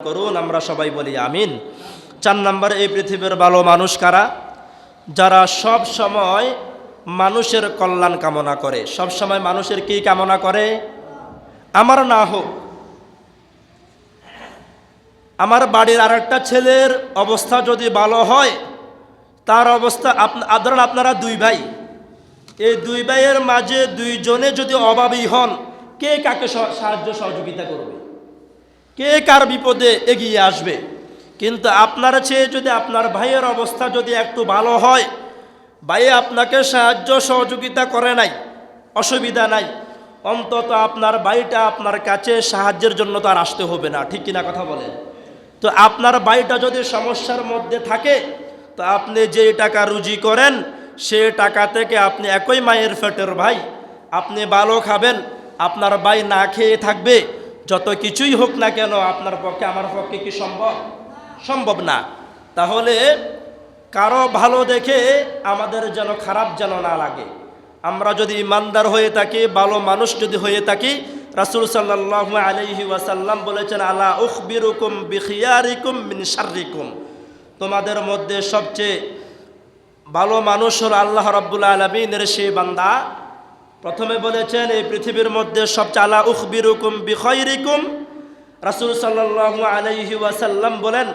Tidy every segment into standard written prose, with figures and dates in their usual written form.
করুন, আমরা সবাই বলি আমিন। 4 নম্বরে, এই পৃথিবীর ভালো মানুষ কারা? যারা সব সময় মানুষের কল্যাণ কামনা করে। সব সময় মানুষের কি কামনা করে? আমার না হোক, আমার বাড়ির আরেকটা ছেলের অবস্থা যদি ভালো হয়, তার অবস্থা ধরেন আপনারা 2 ভাই, এই 2 ভাইয়ের মাঝে 2 জনে যদি অভাবী হন, কে কাকে সাহায্য সহযোগিতা করবে? কে কার বিপদে এগিয়ে আসবে? কিন্তু আপনার চেয়ে যদি আপনার ভাইয়ের অবস্থা যদি একটু ভালো হয়, ভাই আপনাকে সাহায্য সহযোগিতা করে নাই, অসুবিধা নাই, অন্তত আপনার ভাইটা আপনার কাছে সাহায্যের জন্য তো আর আসতে হবে না, ঠিক কিনা কথা বলেন? তো আপনার ভাইটা যদি সমস্যার মধ্যে থাকে, তো আপনি যে টাকা রুজি করেন সে টাকা থেকে আপনি একই মায়ের পেটের ভাই, আপনি ভালো খাবেন, আপনার ভাই না খেয়ে থাকবে, যত কিছুই হোক না কেন আপনার পক্ষে আমার পক্ষে কি সম্ভব? সম্ভব না। তাহলে কারো ভালো দেখে আমাদের যেন খারাপ যেন না লাগে। আমরা যদি ইমানদার হয়ে থাকি, ভালো মানুষ যদি হয়ে থাকি, রাসূল সাল্লাল্লাহু আলাইহি ওয়াসাল্লাম বলেছেন, আলা উখবিরুকুম বিখিয়ারিকুম মিন শাররিকুম, তোমাদের মধ্যে সবচেয়ে ভালো মানুষ হল আল্লাহ রাব্বুল আলামিনের সেই বান্দা। প্রথমে বলেছেন এই পৃথিবীর মধ্যে সবচেয়ে, আলা উখবিরুকুম বিখাইরিকুম, রাসূল সাল্লাল্লাহু আলাইহি ওয়াসাল্লাম বলেন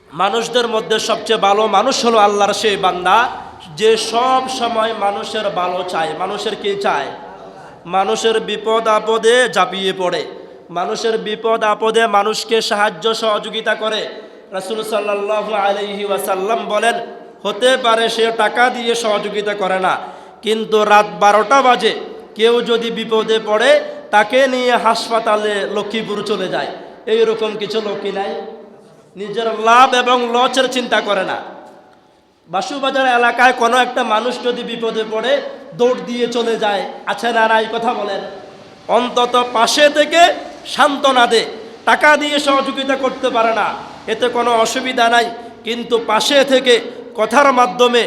মানুষদের মধ্যে সবচেয়ে ভালো মানুষ হলো আল্লাহর সেই বান্দা যে সব সময় মানুষের ভালো চায়। মানুষের কি চায়? মানুষের বিপদ আপদে ঝাঁপিয়ে পড়ে, মানুষের বিপদ আপদে মানুষকে সাহায্য সহযোগিতা করে। রাসূল সাল্লাল্লাহু আলাইহি ওয়াসাল্লাম বলেন, হতে পারে সে টাকা দিয়ে সহযোগিতা করে না, কিন্তু রাত 12টা বাজে কেউ যদি বিপদে পড়ে তাকে নিয়ে হাসপাতালে লক্ষ্মীপুর চলে যায়। এইরকম কিছু লোকই নাই? নিজের লাভ এবং লসের চিন্তা করে না। বাসুবাজার এলাকায় কোনো একটা মানুষ যদি বিপদে পড়ে দৌড় দিয়ে চলে যায়, আছে না নাই? কথা বলেন। অন্তত পাশে থেকে সান্ত্বনা দে, টাকা দিয়ে সহযোগিতা করতে পারে না, এতে কোনো অসুবিধা নাই, কিন্তু পাশে থেকে কথার মাধ্যমে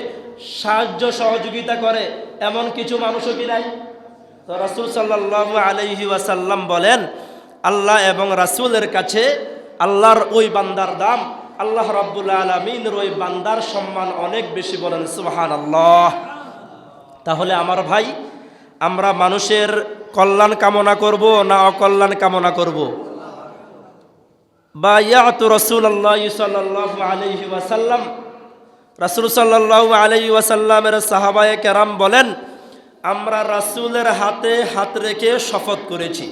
সাহায্য সহযোগিতা করে এমন কিছু মানুষও কি নাই? তো রাসূল সাল্লাল্লাহু আলাইহি ওয়াসাল্লাম বলেন, আল্লাহ এবং রাসূলের কাছে আল্লাহর ওই বান্দার দাম, আল্লাহ রাব্বুল আলামিনের ওই বান্দার সম্মান অনেক বেশি। বলেন সুবহানাল্লাহ। তাহলে আমার ভাই, আমরা মানুষের কল্যাণ কামনা করব না অকল্যাণ কামনা করব? বায়াতু রাসূলুল্লাহি সাল্লাল্লাহু আলাইহি ওয়াসাল্লাম, রাসূল সাল্লাল্লাহু আলাইহি ওয়াসাল্লামের সাহাবায়ে কেরাম বলেন, আমরা রাসূলের হাতে হাত রেখে শপথ করেছি।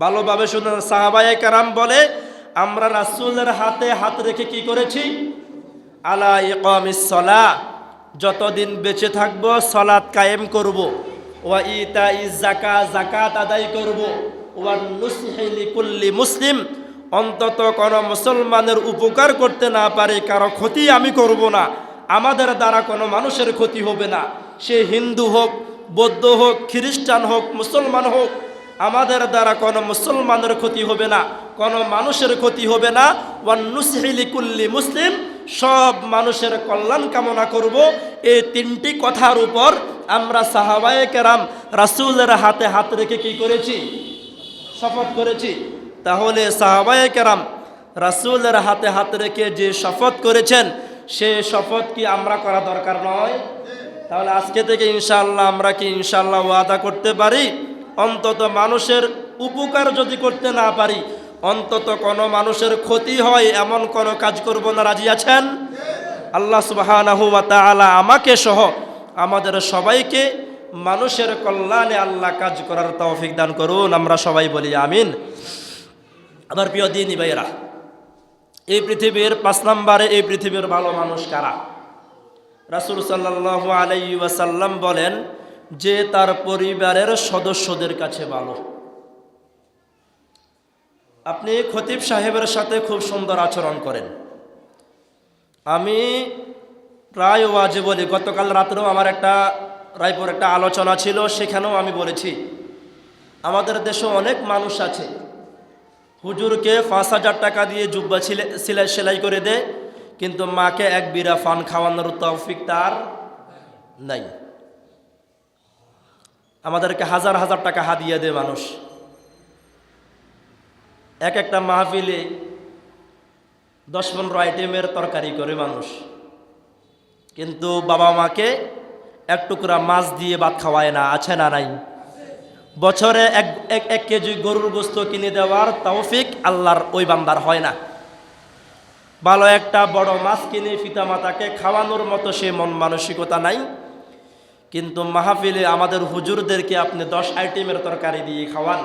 ভালোভাবে শুনুন, সাহাবায়ে কেরাম বলে আমরা রাসূলের হাতে হাত রেখে কি করেছি? আলা ইকামিস সালাহ, যতদিন বেঁচে থাকবো সালাত কায়েম করব, ওয়া ইতাইজ যাকাত, যাকাত আদায় করব, ওয়া নুসহি লিকুল্লি মুসলিম, অন্তত কোনো মুসলমানের উপকার করতে না পারে কারো ক্ষতি আমি করব না, আমাদের দ্বারা কোনো মানুষের ক্ষতি হবে না, সে হিন্দু হোক, বৌদ্ধ হোক, খ্রিস্টান হোক, মুসলমান হোক, আমাদের দ্বারা কোনো মুসলমানের ক্ষতি হবে না, কোনো মানুষের ক্ষতি হবে না। ওয়ান নুসহি লিকুল্লি মুসলিম, সব মানুষের কল্যাণ কামনা করব। এই 3টি কথার উপর আমরা সাহাবায়ে কেরাম রাসূলের হাতে হাত রেখে কি করেছি? শপথ করেছি। তাহলে সাহাবায়ে কেরাম রাসূলের হাতে হাত রেখে যে শপথ করেছেন, সে শপথ কি আমরা করা দরকার নয়? তাহলে আজকে থেকে ইনশাআল্লাহ আমরা কি ইনশাআল্লাহ ওয়াদা করতে পারি, অন্তত মানুষের উপকার যদি করতে না পারি, অন্তত কোনো মানুষের ক্ষতি হয় এমন কোনো কাজ করব না? রাজি আছেন? আল্লাহ সুবহানাহু ওয়া তাআলা আমাকে সহ আমাদের সবাইকে মানুষের কল্যাণে আল্লাহ কাজ করার তৌফিক দান করুন, আমরা সবাই বলি আমিন। আমার প্রিয় দিনী ভাইয়েরা, এই পৃথিবীর 5 নম্বরে এই পৃথিবীর ভালো মানুষ কারা? রাসূল সাল্লাল্লাহু আলাইহি ওয়াসাল্লাম বলেন যে তার পরিবারের সদস্যদের কাছে ভালো। আপনি খতিব সাহেবের সাথে খুব সুন্দর আচরণ করেন। আমি প্রায় ওয়াজে বলি, গতকাল রাত্রেও আমার রায়পুর একটা আলোচনা ছিল, সেখানেও আমি বলেছি, আমাদের দেশে অনেক মানুষ আছে হুজুরকে 5,000 টাকা দিয়ে জুব্বা সেলাই করে দেয়, কিন্তু মাকে 1 বিড়া পান খাওয়ানোর তৌফিক তার নাই। আমাদেরকে হাজার হাজার টাকা হাদিয়া দেয় মানুষ, এক একটা মাহফিলে 10-15 আইটেমের তরকারি করে মানুষ, কিন্তু বাবা মাকে এক টুকরা মাছ দিয়ে ভাত খাওয়ায় না, আছে না নাই? বছরে এক কেজি গরুর গোস্ত কিনে দেওয়ার তৌফিক আল্লাহর ওই বান্দার হয় না। ভালো একটা বড় মাছ কিনে পিতামাতাকে খাওয়ানোর মতো সে মন মানসিকতা নাই। কিন্তু মাহফিলে আমাদের হুজুরদেরকে আপনি 10 আইটেমের তরকারি দিয়ে খাওয়ান।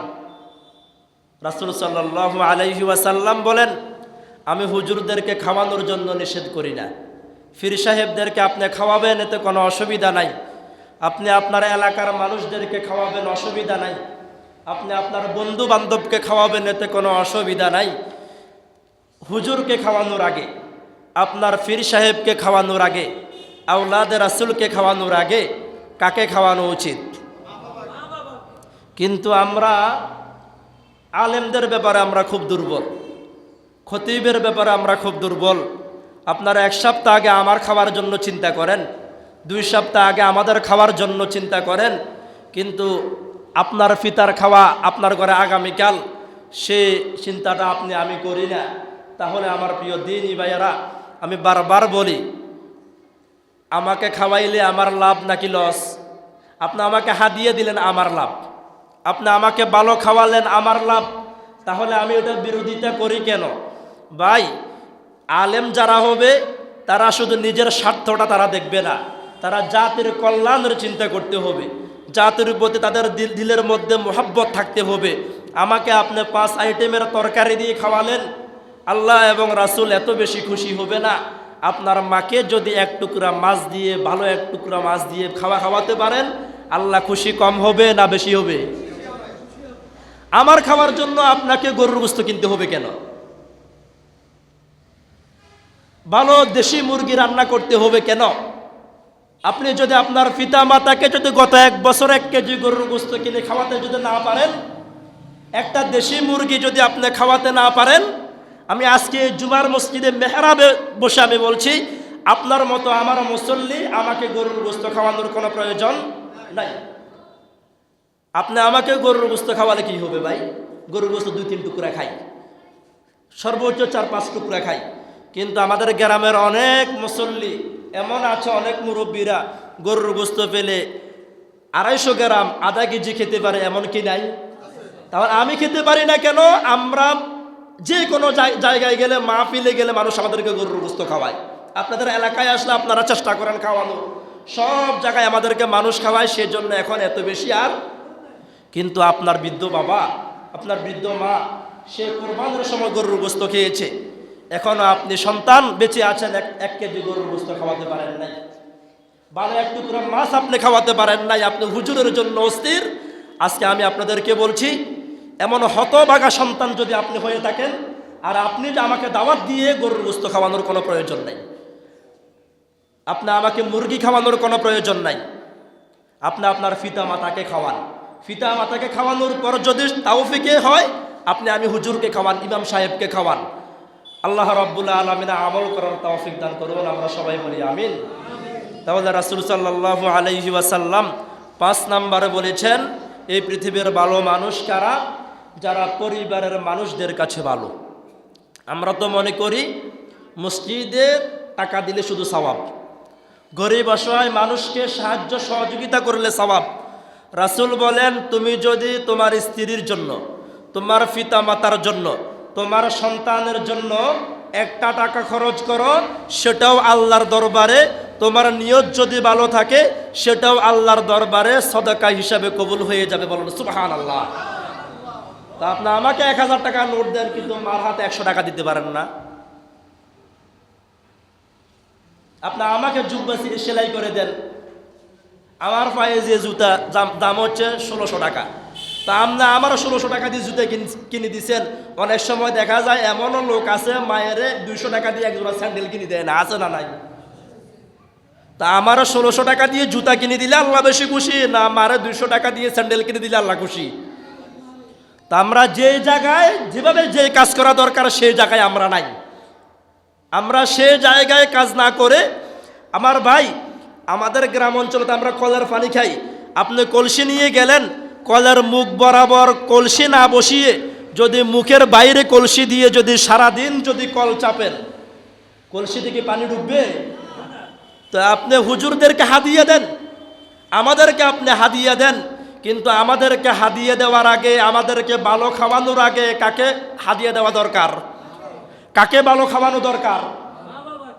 রাসূল সাল্লাল্লাহু আলাইহি ওয়াসাল্লাম বলেন, আমি হুজুরদেরকে খাওয়ানোর জন্য নিষেধ করি না। পীর সাহেবদেরকে আপনি খাওয়াবেন, এতে কোনো অসুবিধা নাই। আপনি আপনার এলাকার মানুষদেরকে খাওয়াবেন, অসুবিধা নাই। আপনি আপনার বন্ধু বান্ধবকে খাওয়াবেন, এতে কোনো অসুবিধা নাই। হুজুরকে খাওয়ানোর আগে, আপনার পীর সাহেবকে খাওয়ানোর আগে, আওলাদে রাসূলকে খাওয়ানোর আগে কাকে খাওয়ানো উচিত? কিন্তু আমরা আলেমদের ব্যাপারে আমরা খুব দুর্বল, খতিবের ব্যাপারে আমরা খুব দুর্বল। আপনারা 1 সপ্তাহ আগে আমার খাওয়ার জন্য চিন্তা করেন, 2 সপ্তাহ আগে আমাদের খাওয়ার জন্য চিন্তা করেন, কিন্তু আপনার পিতার খাওয়া আপনার ঘরে আগামীকাল, সে চিন্তাটা আমি করি না। তাহলে আমার প্রিয় দিনী ভাইয়েরা, আমি বারবার বলি, আমাকে খাওয়াইলে আমার লাভ নাকি লস? আপনি আমাকে হাদিয়ে দিলেন, আমার লাভ। আপনি আমাকে ভালো খাওয়ালেন, আমার লাভ। তাহলে আমি ওটার বিরোধিতা করি কেন? ভাই, আলেম যারা হবে তারা শুধু নিজের স্বার্থটা তারা দেখবে না, তারা জাতির কল্যাণের চিন্তা করতে হবে, জাতির প্রতি তাদের দিলের মধ্যে মোহাব্বত থাকতে হবে। আমাকে আপনি 5 আইটেমের তরকারি দিয়ে খাওয়ালেন, আল্লাহ এবং রাসূল এত বেশি খুশি হবে না? আপনার মাকে যদি 1 টুকরা মাছ দিয়ে, ভালো 1 টুকরা মাছ দিয়ে খাওয়াতে পারেন, আল্লাহ খুশি কম হবে না বেশি হবে? আমার খাওয়ার জন্য আপনাকে গরুর গোশত কিনতে হবে কেন? ভালো দেশি মুরগি রান্না করতে হবে কেন? আপনি যদি আপনার পিতা মাতাকে যদি গত 1 বছর 1 কেজি গরুর গোশত কিনে খাওয়াতে যদি না পারেন, একটা দেশি মুরগি যদি আপনি খাওয়াতে না পারেন, আমি আজকে জুমার মসজিদে মেহরাবে বসে আমি বলছি, আপনার মতো আমার মুসল্লি আমাকে গরুর গোশত খাওয়ানোর কোনো প্রয়োজন নাই। আপনি আমাকে গরুর গোশত খাওয়ালে কি হবে ভাই? গরুর গোশত 2-3 টুকরা খাই, সর্বোচ্চ 4-5 টুকরা খাই। কিন্তু আমাদের গ্রামের অনেক মুসল্লি এমন আছে, অনেক মুরব্বীরা গরুর গোশত পেলে 250 গ্রাম, আধা কেজি খেতে পারে, এমন কি নাই? তাহলে আমি খেতে পারি না কেন? আমরা যে কোনো জায়গায় গেলে, মাহফিলে গেলে মানুষ আমাদেরকে গরুর গোশত খাওয়ায়। আপনাদের এলাকায় আসলে আপনারা চেষ্টা করেন খাওয়ানো, সব জায়গায় আমাদেরকে মানুষ খাওয়ায়, সেজন্য এখন এত বেশি আর। কিন্তু আপনার বৃদ্ধ বাবা, আপনার বৃদ্ধ মা, সে কোরবানের সময় গরুর গোশত খেয়েছে, এখনো আপনি সন্তান বেঁচে আছেন, 1 কেজি গরুর গোশত খাওয়াতে পারেন নাই, ভালো 1 টুকরা মাছ আপনি খাওয়াতে পারেন নাই, আপনি হুজুরের জন্য অস্থির। আজকে আমি আপনাদেরকে বলছি, এমন হতভাগা সন্তান যদি আপনি হয়ে থাকেন, আর আপনি যে আমাকে দাওয়াত দিয়ে গরুর গোশত খাওয়ানোর কোনো প্রয়োজন নাই, আপনি আমাকে মুরগি খাওয়ানোর কোনো প্রয়োজন নাই, আপনি আপনার পিতা মাতাকে খাওয়ান। পিতা মাতাকে খাওয়ানোর পর যদি তাওফিকে হয়, আমি হুজুরকে খাওয়ান, ইমাম সাহেবকে খাওয়ান। আল্লাহ রাব্বুল আলামিন আমল করার তৌফিক দান করুন, আমরা সবাই বলি আমিন। তাহলে রাসূল সাল্লাল্লাহু আলাইহি ওয়াসাল্লাম 5 নম্বরে বলেছেন, এই পৃথিবীর ভালো মানুষ কারা? যারা পরিবারের মানুষদের কাছে ভালো। আমরা তো মনে করি মসজিদে টাকা দিলে শুধু সওয়াব, গরিব অসহায় মানুষকে সাহায্য সহযোগিতা করলে সওয়াব। রাসূল বলেন, তুমি যদি তোমার স্ত্রীর জন্য, তোমার পিতা মাতার জন্য, তোমার সন্তানের জন্য 1 টাকা খরচ করো, সেটাও আল্লাহর দরবারে, তোমার নিয়ত যদি ভালো থাকে, সেটাও আল্লাহর দরবারে সদকা হিসাবে কবুল হয়ে যাবে। বলুন সুবহানাল্লাহ। তা আপনি আমাকে 1000 টাকা নোট দেন, কিন্তু মার হাতে 100 টাকা দিতে পারেন না। আপনি আমাকে জুব্বা সেলাই করে দেন, আমার পায়ে যে জুতা দাম হচ্ছে 1600 টাকা, তা আপনি আমারও 1600 টাকা দিয়ে জুতা কিনে দিচ্ছেন। অনেক সময় দেখা যায় এমনও লোক আছে, মায়েরে 200 টাকা দিয়ে 1 জোড়া স্যান্ডেল কিনে দেয় না, আছে না নাই? তা আমারও 1600 টাকা দিয়ে জুতা কিনে দিলে আল্লাহ বেশি খুশি, না মারে 200 টাকা দিয়ে স্যান্ডেল কিনে দিলে আল্লাহ খুশি? তা আমরা যে জায়গায় যেভাবে যে কাজ করা দরকার, সেই জায়গায় আমরা নাই। আমরা সে জায়গায় কাজ না করে, আমার ভাই, আমাদের গ্রাম অঞ্চলে আমরা কলের পানি খাই। আপনি কলসি নিয়ে গেলেন, কলের মুখ বরাবর কলসি না বসিয়ে যদি মুখের বাইরে কলসি দিয়ে যদি সারাদিন যদি কল চাপেন, কলসি থেকে পানি ঢুকবে? তো আপনি হুজুরদেরকে হাদিয়া দেন, আমাদেরকে আপনি হাদিয়া দেন, কিন্তু আমাদেরকে হাদিয়া দেওয়ার আগে, আমাদেরকে ভালো খাওয়ানোর আগে কাকে হাদিয়া দেওয়া দরকার? কাকে ভালো খাওয়ানো দরকার?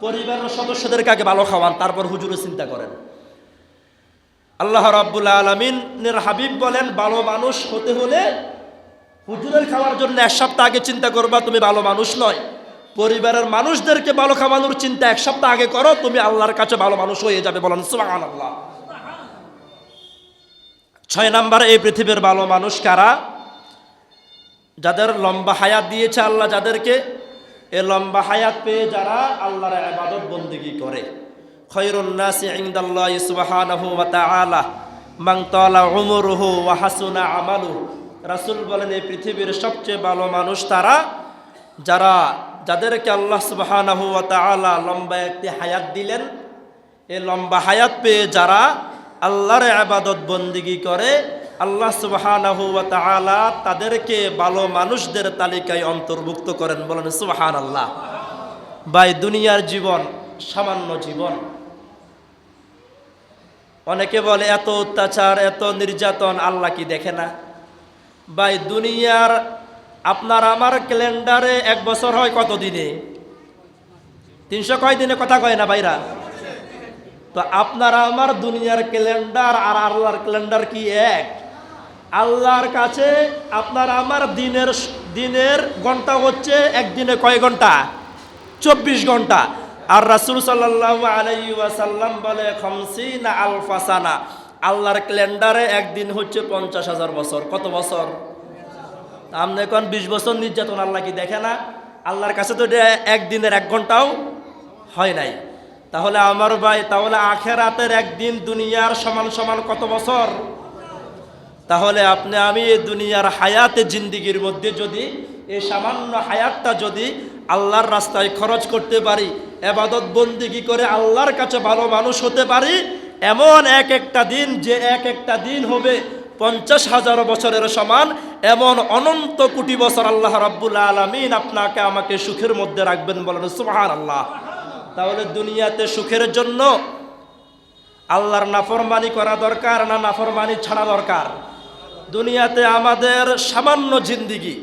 পরিবারের সদস্যদেরকে আগে ভালো খাওয়ান, তারপর হুজুরের চিন্তা করেন। আল্লাহ রাব্বুল আলামিনের হাবিব বলেন, ভালো মানুষ হতে হলে হুজুরের খাওয়ার জন্য এক সপ্তাহ আগে চিন্তা করবা, তুমি ভালো মানুষ নয়। পরিবারের মানুষদেরকে ভালো খাওয়ানোর চিন্তা এক সপ্তাহ আগে করো, তুমি আল্লাহর কাছে ভালো মানুষ হয়ে যাবে। বলেন সুবহানাল্লাহ। 6 নম্বরে, এই পৃথিবীর ভালো মানুষ কারা? যাদের লম্বা হায়াত দিয়েছে আল্লাহ, যাদেরকে এ লম্বা হায়াত পেয়ে যারা আল্লাহর ইবাদত বন্দেগী করে। খয়রুন নাসি ইনদাল্লাহি সুবহানাহু ওয়া তাআলা মান তালা উমরুহু ওয়া হাসুনা আমালুহু। রাসূল বলেন, এই পৃথিবীর সবচেয়ে ভালো মানুষ তারা যাদেরকে আল্লাহ সুবহানাহু ওয়া তাআলা লম্বা একটি হায়াত দিলেন। এই লম্বা হায়াত পেয়ে যারা আল্লাহর ইবাদত বন্দেগী করে, আল্লাহ সুবহানাহু ওয়া তাআলা তাদেরকে ভালো মানুষদের তালিকায় অন্তর্ভুক্ত করেন। বলেন সুবহানাল্লাহ। ভাই, দুনিয়ার জীবন সামান্য জীবন। অনেকে বলে এত অত্যাচার, এত নির্যাতন আল্লাহ কি দেখে না? ভাই, দুনিয়ার আপনার আমার ক্যালেন্ডারে 1 বছর হয় কত দিনে? 300 কয় দিনে কথা কয় না ভাইরা? তো আপনার আমার দুনিয়ার ক্যালেন্ডার আর আল্লাহর ক্যালেন্ডার কি এক? আল্লাহর কাছে আপনার আমার দিনের ঘন্টা হচ্ছে একদিনে কয় ঘন্টা? 24 ঘন্টা। আর রাসূল সাল্লাল্লাহু আলাইহি ওয়াসাল্লাম বলে 50 আলফা সানা। আল্লাহর ক্যালেন্ডারে একদিন হচ্ছে 50,000 বছর। কত বছর? আপনি এখন 20 বছর নির্যাতন আল্লাহ কি দেখে না? আল্লাহর কাছে তো একদিনের 1 ঘন্টাও হয় নাই। তাহলে আমার ভাই, তাহলে আখিরাতের একদিন দুনিয়ার সমান সমান কত বছর? তাহলে আপনি আমি এই দুনিয়ার হায়াতে জিন্দিগির মধ্যে যদি এই সামান্য হায়াতটা যদি আল্লাহর রাস্তায় খরচ করতে পারি, ইবাদত বন্দেগী করে আল্লাহর কাছে ভালো মানুষ হতে পারি, এমন একটা দিন যে একটা দিন হবে 50,000 বছরের সমান, এমন অনন্ত কোটি বছর আল্লাহ রাব্বুল আলামিন আপনাকে আমাকে সুখের মধ্যে রাখবেন। বলেন সুবহানাল্লাহ। তাহলে দুনিয়াতে সুখের জন্য আল্লাহর নাফরমানি করা দরকার না নাফরমানি ছাড়া দরকার? দুনিয়াতে আমাদের সামান্য জিন্দিগি,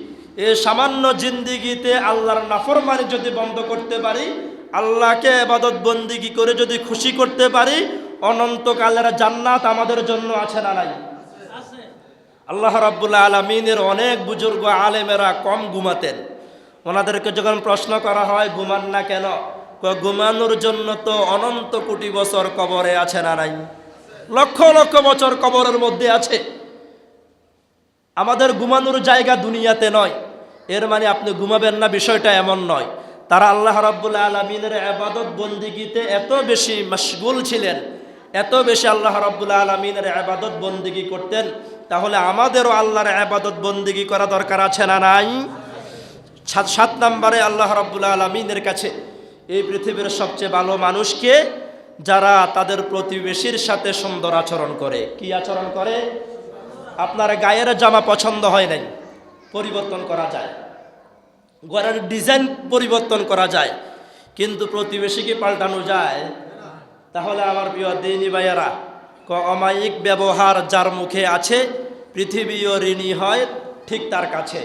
এই সামান্য জিন্দিগিতে আল্লাহর নাফরমানি যদি বন্ধ করতে পারি, আল্লাহকে ইবাদত বন্দেগী করে যদি খুশি করতে পারি, অনন্তকালের জান্নাত আমাদের জন্য আছে না নাই? আল্লাহ রাব্বুল আলামিনের অনেক বুজুর্গ আলেমেরা কম ঘুমাতেন। ওনাদেরকে যখন প্রশ্ন করা হয় ঘুমান না কেন, ঘুমানোর জন্য তো অনন্ত কোটি বছর কবরে আছে না নাই? লক্ষ লক্ষ বছর কবরের মধ্যে আছে। আমাদের ঘুমানোর জায়গা দুনিয়াতে নয়। এর মানে আপনি ঘুমাবেন না, বিষয়টা এমন নয়। তারা আল্লাহ রাব্বুল আলামিনের ইবাদত বন্দেগীতে এত বেশি মশগুল ছিলেন, এত বেশি আল্লাহ রাব্বুল আলামিনের ইবাদত বন্দেগী করতেন। তাহলে আমাদেরও আল্লাহর ইবাদত বন্দেগী করা দরকার আছে না নাই? 7 নম্বরে, আল্লাহ রাব্বুল আলামিনের কাছে এই পৃথিবীর সবচেয়ে ভালো মানুষকে যারা তাদের প্রতিবেশীর সাথে সুন্দর আচরণ করে। কি আচরণ করে? আপনার গায়ের জামা পছন্দ হয় নাই, পরিবর্তন করা যায়। ঘরের ডিজাইন পরিবর্তন করা যায়, কিন্তু প্রতিবেশীকে পাল্টানো যায়? তাহলে আমার প্রিয় দিনী ভাইয়েরা, অমায়িক ব্যবহার যার মুখে আছে, পৃথিবীও ঋণী হয় ঠিক তার কাছে।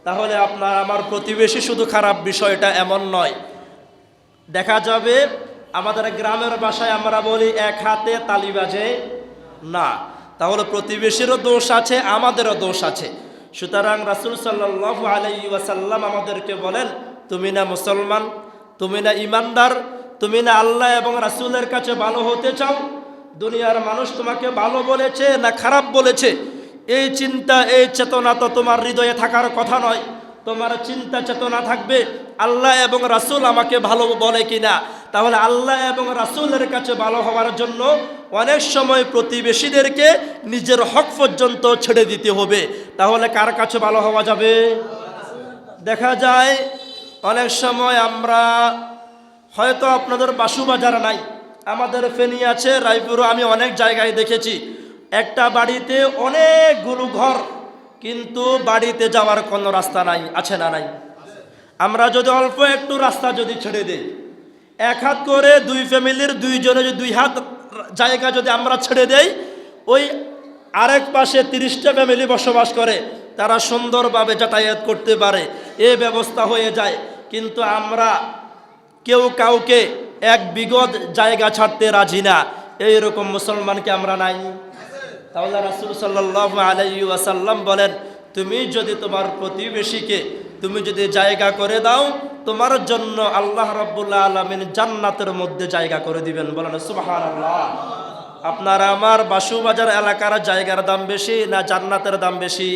তাহলে আপনার আমার প্রতিবেশী শুধু খারাপ, বিষয়টা এমন নয়। দেখা যাবে আমাদের গ্রামের ভাষায় আমরা বলি এক হাতে তালি বাজে না। তাহলে প্রতিবেশীরও দোষ আছে, আমাদেরও দোষ আছে। সুতরাং রাসূল সাল্লাল্লাহু আলাইহি ওয়াসাল্লাম আমাদেরকে বলেন, তুমি না মুসলমান, তুমি না ইমানদার, তুমি না আল্লাহ এবং রাসূলের কাছে ভালো হতে চাও? দুনিয়ার মানুষ তোমাকে ভালো বলেছে না খারাপ বলেছে, এই চিন্তা এই চেতনা তো তোমার হৃদয়ে থাকার কথা নয়। তোমার চিন্তা চেতনা থাকবে আল্লাহ এবং রাসূল আমাকে ভালো বলে কিনা। তাহলে আল্লাহ এবং রাসূলের কাছে ভালো হওয়ার জন্য অনেক সময় প্রতিবেশীদেরকে নিজের হক পর্যন্ত ছেড়ে দিতে হবে। তাহলে কার কাছে ভালো হওয়া যাবে? দেখা যায় অনেক সময় আমরা হয়তো আপনাদের বাসুবাজার নাই, আমাদের ফেনী আছে, রায়পুরও আমি অনেক জায়গায় দেখেছি, একটা বাড়িতে অনেকগুলো ঘর, কিন্তু বাড়িতে যাওয়ার কোনো রাস্তা নাই, আছে না নাই? আমরা যদি অল্প একটু রাস্তা যদি ছেড়ে দেই, এক হাত করে দুই ফ্যামিলির দুইজনে যদি দুই হাত জায়গা যদি আমরা ছেড়ে দেই, ওই আরেক পাশে 30টা ফ্যামিলি বসবাস করে, তারা সুন্দরভাবে যাতায়াত করতে পারে, এ ব্যবস্থা হয়ে যায়। কিন্তু আমরা কেউ কাউকে এক বিগত জায়গা ছাড়তে রাজি না, এইরকম মুসলমানকে আমরা নাই। তাহলে রাসূল সাল্লাল্লাহু আলাইহি ওয়াসাল্লাম বলেন, তুমি যদি তোমার প্রতিবেশীকে তুমি যদি জায়গা করে দাও, তোমার জন্য আল্লাহ রাব্বুল আলামিন জান্নাতের মধ্যে জায়গা করে দিবেন। বলেন সুবহানাল্লাহ। আপনার আমার বাসুবাজার এলাকার জায়গার দাম বেশি না জান্নাতের দাম বেশি?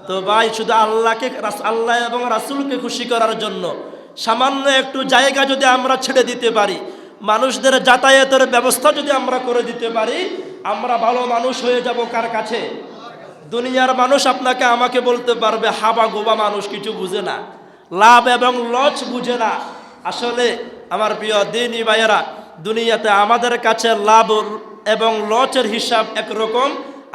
তো ভাই, শুধু আল্লাহ এবং রাসূলকে খুশি করার জন্য সামান্য একটু জায়গা যদি আমরা ছেড়ে দিতে পারি, মানুষদের যাতায়াতের ব্যবস্থা যদি আমরা করে দিতে পারি, আমরা ভালো মানুষ হয়ে যাব কার কাছে? দুনিয়ার মানুষ আপনাকে আমাকে বলতে পারবে হাবা গোবা মানুষ, কিছু বুঝে না, লাভ এবং লস বুঝে না। আসলে আমার প্রিয় দ্বীনি ভাইয়েরা, দুনিয়াতে আমাদের কাছে লাভ এবং লসের হিসাব একরকম,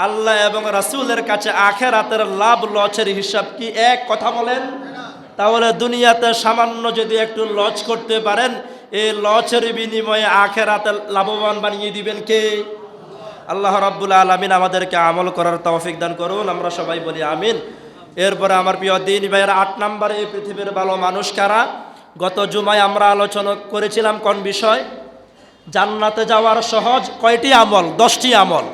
আল্লাহ এবং রাসূলের কাছে আখিরাতের লাভ লসের হিসাব কি এক? কথা বলেন। তাহলে দুনিয়াতে সামান্য যদি একটু লস করতে পারেন, এই লসের বিনিময়ে আখিরাতে লাভবান বানিয়ে দিবেন কে? আল্লাহ রাব্বুল আলামিন আমাদেরকে আমল করার তৌফিক দান করুন, আমরা সবাই বলি আমিন। এরপরে আমার প্রিয় দ্বীনি ভাইয়েরা, 8 নম্বরে এই পৃথিবীর ভালো মানুষ কারা? গত জুমায় আমরা আলোচনা করেছিলাম কোন বিষয়? জান্নাতে যাওয়ার সহজ কয়টি আমল? 10টি আমল।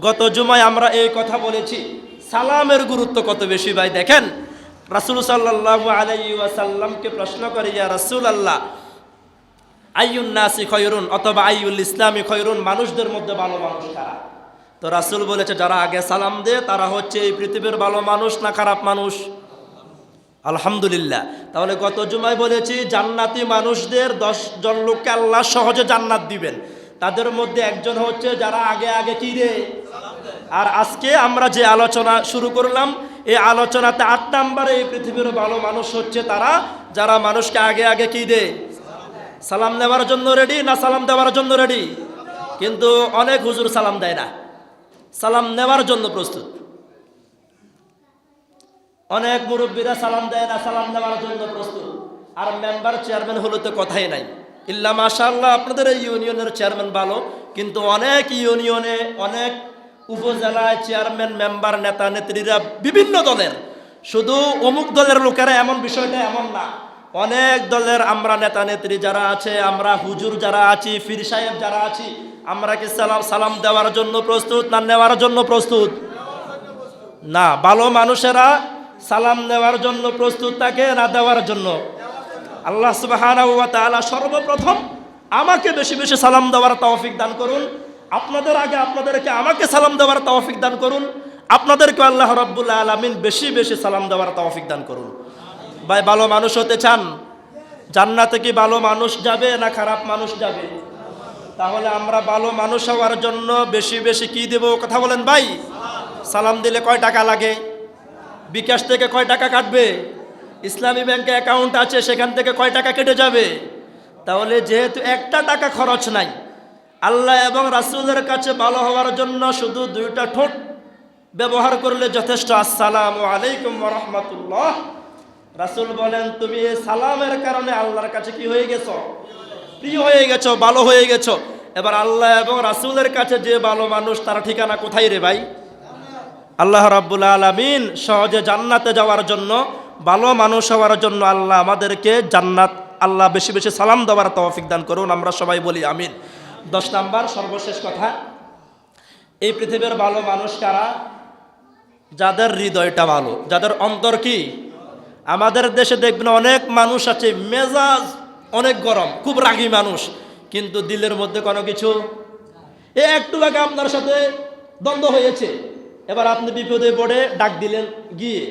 গত জুমায় আমরা এই কথা বলেছি। সালামের গুরুত্ব কত বেশি ভাই দেখেন। রাসূল সাল্লাল্লাহু আলাইহি ওয়াসাল্লামকে প্রশ্ন করে, ইয়া রাসূলুল্লাহ, আইয়ুন নাসি খয়রুন, অথবা আইয়ুল ইসলামি খয়রুন, মানুষদের মধ্যে ভালো মানুষ কারা? তো রাসূল বলেছে, যারা আগে সালাম দেয় তারা হচ্ছে এই পৃথিবীর ভালো মানুষ না খারাপ মানুষ? আলহামদুলিল্লাহ। তাহলে গত জুমায় বলেছি জান্নাতি মানুষদের 10 জন লোককে আল্লাহ সহজে জান্নাত দিবেন, তাদের মধ্যে একজন হচ্ছে যারা আগে আগে কি রে। আর আজকে আমরা যে আলোচনা শুরু করলাম, এই আলোচনাতে 8 নম্বরে এই পৃথিবীর ভালো মানুষ হচ্ছে তারা যারা মানুষকে আগে আগে কি দেয়? সালাম নেওয়ার জন্য রেডি না সালাম দেওয়ার জন্য রেডি? কিন্তু অনেক হুজুর সালাম দেয় না, সালাম নেওয়ার জন্য প্রস্তুত। অনেক মুরব্বীরা সালাম দেয় না, সালাম নেওয়ার জন্য প্রস্তুত। আর মেম্বার চেয়ারম্যান হলে তো কথাই নাই। ইল্লা মাশাআল্লাহ, আপনাদের এই ইউনিয়নের চেয়ারম্যান ভালো, কিন্তু অনেক ইউনিয়নে, অনেক উপজেলায় চেয়ারম্যান, মেম্বার, নেতা নেত্রীরা বিভিন্ন দলের, শুধু অমুক দলের লোকেরা এমন বিষয়টা এমন না। অনেক দলের আমরা নেতা নেত্রী যারা আছে, আমরা হুজুর যারা আছি, পীর সাহেব যারা আছি, আমরা কি সালাম দেওয়ার জন্য প্রস্তুত না নেওয়ার জন্য প্রস্তুত? না, ভালো মানুষেরা সালাম নেওয়ার জন্য প্রস্তুত থাকে না দেওয়ার জন্য? আল্লাহ সুবহানাহু ওয়া তাআলা সর্বপ্রথম আমাকে বেশি বেশি সালাম দেওয়ার তৌফিক দান করুন। আপনাদের আগে আপনাদেরকে আমাকে সালাম দেওয়ার তৌফিক দান করুন। আপনাদেরকে আল্লাহ রাব্বুল আলামিন বেশি বেশি সালাম দেওয়ার তৌফিক দান করুন। ভাই, ভালো মানুষ হতে চান? জান্নাতে কি ভালো মানুষ যাবে না খারাপ মানুষ যাবে? তাহলে আমরা ভালো মানুষ হওয়ার জন্য বেশি বেশি কি দেব? কথা বলেন ভাই। সালাম দিলে কয় টাকা লাগে? বিকাশ থেকে কয় টাকা কাটবে? ইসলামী ব্যাংকে অ্যাকাউন্ট আছে, সেখান থেকে কয় টাকা কেটে যাবে? তাহলে যেহেতু একটা টাকা খরচ নাই, আল্লাহ এবং রাসূলের কাছে ভালো হওয়ার জন্য শুধু 2টা ঠোঁট ব্যবহার করলে যথেষ্ট। আসসালামু আলাইকুম ওয়া রাহমাতুল্লাহ। রাসূল বলেন, তুমি এই সালামের কারণে আল্লাহর কাছে কি হয়ে গেছো? প্রিয় হয়ে গেছো, ভালো হয়ে গেছো। এবার আল্লাহ এবং রাসূলের কাছে যে ভালো মানুষ, তার ঠিকানা কোথায় রে ভাই? আল্লাহ রাব্বুল আলামিন সহজে জান্নাতে যাওয়ার জন্য, ভালো মানুষ হওয়ার জন্য আল্লাহ আমাদেরকে জান্নাত, আল্লাহ বেশি বেশি সালাম দেওয়ার তৌফিক দান করুন, আমরা সবাই বলি আমিন। 10 নাম্বার সর্বশেষ কথা, এই পৃথিবীর ভালো মানুষ কারা? যাদের হৃদয়টা ভালো, যাদের অন্তর কি। আমাদের দেশে দেখবেন অনেক মানুষ আছে, মেজাজ অনেক গরম, খুব রাগী মানুষ, কিন্তু দিলের মধ্যে কোনো কিছু। একটু আগে আপনার সাথে দ্বন্দ্ব হয়েছে, এবার আপনি বিপদে পড়ে ডাক দিলেন, গিয়ে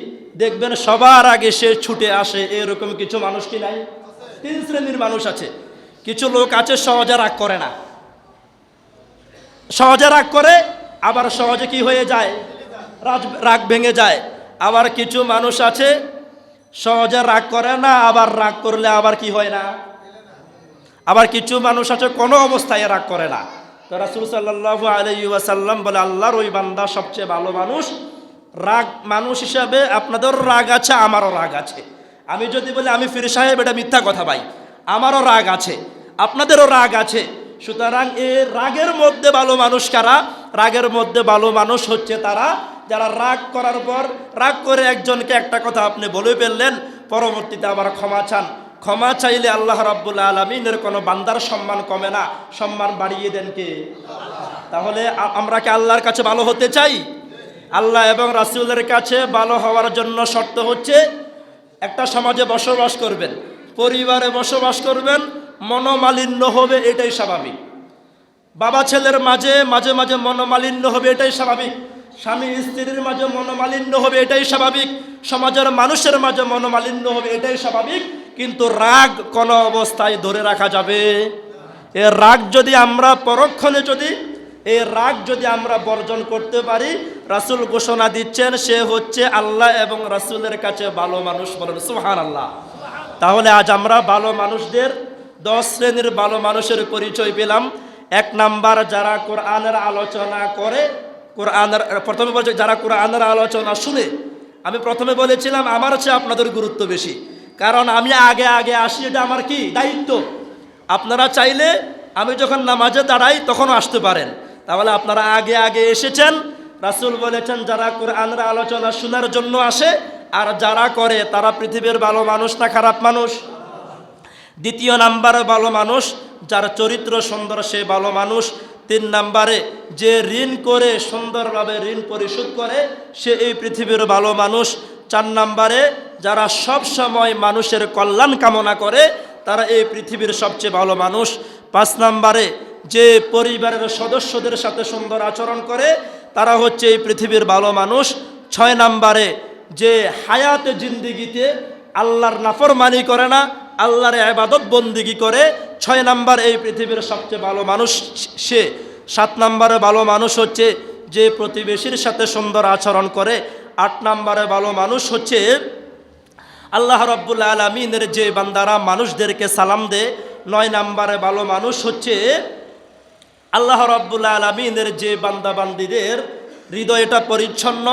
দেখবেন সবার আগে সে ছুটে আসে। এরকম কিছু মানুষ কি নাই? 3 শ্রেণীর মানুষ আছে। কিছু লোক আছে সহজে রাগ করে না, সহজে রাগ করে আবার সহজে কি হয়ে যায়? রাগ ভেঙে যায়। আবার কিছু মানুষ আছে সহজে রাগ করে না, আবার রাগ করলে আবার কি হয় না। আবার কিছু মানুষ আছে কোনো অবস্থায় রাগ করে না। তো রাসূল সাল্লাল্লাহু আলাইহি ওয়াসাল্লাম বলে, আল্লাহর ওই বান্দা সবচেয়ে ভালো মানুষ রাগ মানুষ হিসাবে আপনাদেরও রাগ আছে, আমারও রাগ আছে। আমি যদি বলি আমি পীর সাহেব, এটা মিথ্যা কথা ভাই। আমারও রাগ আছে, আপনাদেরও রাগ আছে। সুতরাং এই রাগের মধ্যে ভালো মানুষ কারা? রাগের মধ্যে ভালো মানুষ হচ্ছে তারা যারা রাগ করার পর, রাগ করে একজনকে একটা কথা আপনি বলে ফেললেন, পরবর্তীতে আবার ক্ষমা চান। ক্ষমা চাইলে আল্লাহ রাব্বুল আলামিনের কোনো বান্দার সম্মান কমে না, সম্মান বাড়িয়ে দেন কে? তাহলে আমরা কি আল্লাহর কাছে ভালো হতে চাই? আল্লাহ এবং রাসূলের কাছে ভালো হওয়ার জন্য শর্ত হচ্ছে, একটা সমাজে বসবাস করবেন, পরিবারে বসবাস করবেন, মনোমালিন্য হবে, এটাই স্বাভাবিক। বাবা ছেলের মাঝে মাঝে মাঝে মনোমালিন্য হবে, এটাই স্বাভাবিক। স্বামী স্ত্রীর মাঝে মনোমালিন্য হবে, এটাই স্বাভাবিক। সমাজের মানুষের মাঝে মনোমালিন্য হবে, এটাই স্বাভাবিক। কিন্তু রাগ কোনো অবস্থায় ধরে রাখা যাবে? এ রাগ যদি আমরা পরক্ষণে এই রাগ যদি আমরা বর্জন করতে পারি, রাসূল ঘোষণা দিচ্ছেন সে হচ্ছে আল্লাহ এবং রাসূলের কাছে ভালো মানুষ। বলেন সুবহানাল্লাহ। তাহলে আজ আমরা ভালো মানুষদের 10 শ্রেণীর ভালো মানুষের পরিচয় পেলাম। 1 নাম্বার, যারা কোরআনের আলোচনা করে, প্রথমে বলছে যারা কোরআনের আলোচনা শুনে। আমি প্রথমে বলেছিলাম আমার চেয়ে আপনাদের গুরুত্ব বেশি, কারণ আমি আগে আগে আসি, এটা আমার কি দায়িত্ব। আপনারা চাইলে আমি যখন নামাজে দাঁড়াই তখনও আসতে পারেন। তাহলে আপনারা আগে আগে এসেছেন। রাসূল বলেছেন যারা কোরআনের আলোচনা শোনার জন্য আসে আর যারা করে তারা পৃথিবীর ভালো মানুষ না খারাপ মানুষ? দ্বিতীয় নাম্বারে ভালো মানুষ যার চরিত্র সুন্দর, সে ভালো মানুষ। 3 নাম্বারে যে ঋণ করে সুন্দরভাবে ঋণ পরিশোধ করে, সে এই পৃথিবীর ভালো মানুষ। 4 নাম্বারে যারা সব সময় মানুষের কল্যাণ কামনা করে, তারা এই পৃথিবীর সবচেয়ে ভালো মানুষ। 5 নাম্বারে যে পরিবারের সদস্যদের সাথে সুন্দর আচরণ করে, তারা হচ্ছে এই পৃথিবীর ভালো মানুষ। 6 নাম্বারে যে হায়াতে জিন্দিগিতে আল্লাহর নাফরমানি করে না, আল্লাহর ইবাদত বন্দিগি করে, 6 নাম্বার এই পৃথিবীর সবচেয়ে ভালো মানুষ সে। 7 নাম্বারে ভালো মানুষ হচ্ছে যে প্রতিবেশীর সাথে সুন্দর আচরণ করে। 8 নাম্বারে ভালো মানুষ হচ্ছে আল্লাহ রাব্বুল আলামিনের যে বান্দারা মানুষদেরকে সালাম দেয়। 9 নাম্বারে ভালো মানুষ হচ্ছে আল্লাহ রাব্বুল আলামিনের যে বান্দা বান্দীদের হৃদয়টা পরিচ্ছন্ন,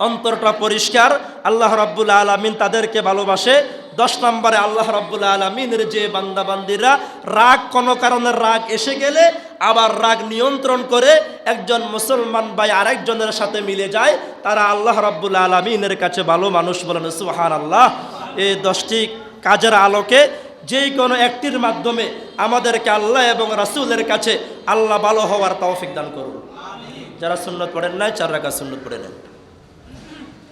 অন্তরটা পরিষ্কার, আল্লাহ রাব্বুল আলামিন তাদেরকে ভালোবাসে। 10 নম্বরে আল্লাহ রাব্বুল আলামিনের যে বান্দা বান্দীরা রাগ, কোনো কারণে রাগ এসে গেলে আবার রাগ নিয়ন্ত্রণ করে একজন মুসলমান ভাই আরেকজনের সাথে মিলে যায়, তারা আল্লাহ রাব্বুল আলামিনের কাছে ভালো মানুষ। বলেন সুবহানাল্লাহ। এই 10টি কাজের আলোকে যেই কোনো একটির মাধ্যমে আমাদেরকে আল্লাহ এবং রাসূলের কাছে আল্লাহ ভালো হওয়ার তৌফিক দান করুন। যারা সুন্নত পড়েন নাই 4 রাকাত সুন্নত পড়ে নেন।